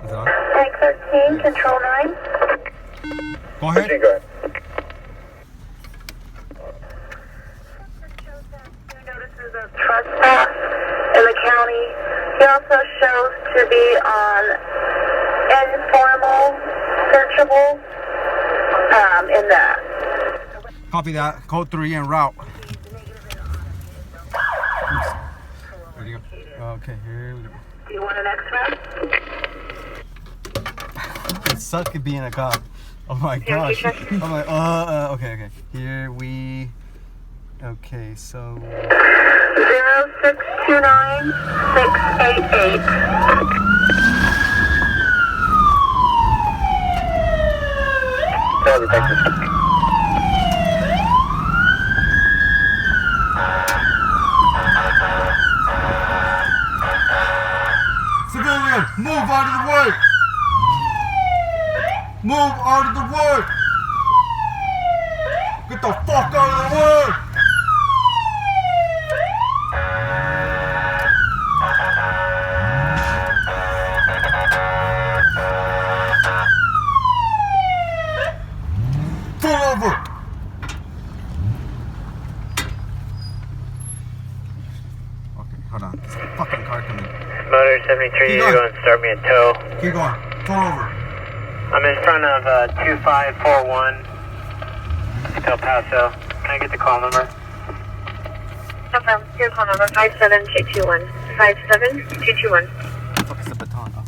Is it on? Tank 13, Control 9. Go ahead. Go ahead. Shows that two notices of trespass in the county. He also shows to be on informal searchable in that. Copy that. Code 3 en route. Oops. Ready to go. Okay, here we go. Do you want an X-ray? It sucks being a cop. Oh my gosh. I'm like, okay. Here we. Okay, so. 0629688. Charlie, Texas. Civilian, move out of the way! Move out of the way! Get the fuck out of the way! Pull over! Okay, hold on. This fucking car coming. Motor 73, you're going to start me a tow. Keep going. Pull over. I'm in front of 2541 El Paso. Can I get the call number? Confirm. Your call number 57221. 57221. Fuck is the baton? Oh.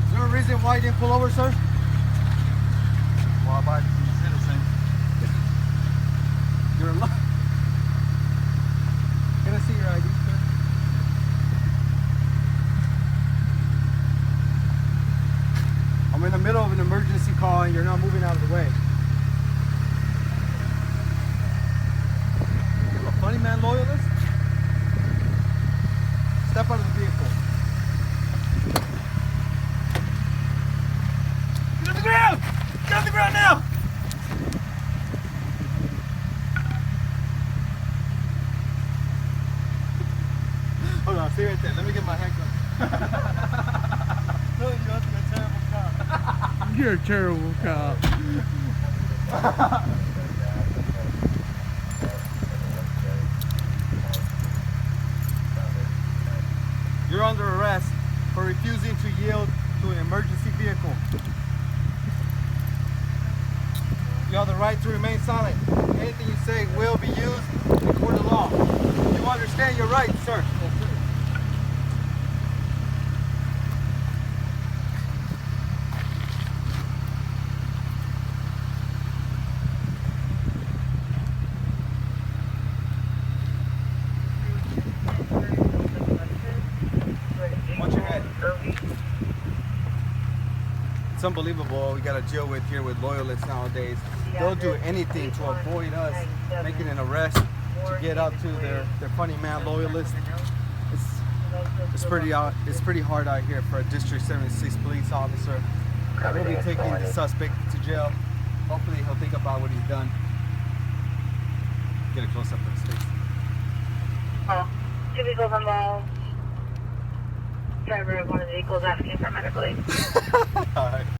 Is there a reason why you didn't pull over, sir? Law-abiding citizen. You're a Can I see your ID, sir? I'm in the middle of an emergency call and you're not moving out of the way. You a funny man loyalist? Step out of the vehicle. Get on the ground! Get on the ground now! Hold on, stay right there. Let me get my handcuff. No, you have to be a terrible cop. You're a terrible cop. You're under arrest for refusing to yield to an emergency vehicle. You have the right to remain silent. Anything you say will be used in court of law. You understand your rights, sir? Watch your head. It's unbelievable what we gotta deal with here with loyalists nowadays. They'll do anything to avoid us making an arrest to get up to their funny man loyalist. It's pretty hard out here for a District 76 police officer. We'll be taking the suspect to jail. Hopefully he'll think about what he's done. Get a close up of his face. Two vehicles involved. Driver of one of the vehicles asking for medical aid. All right.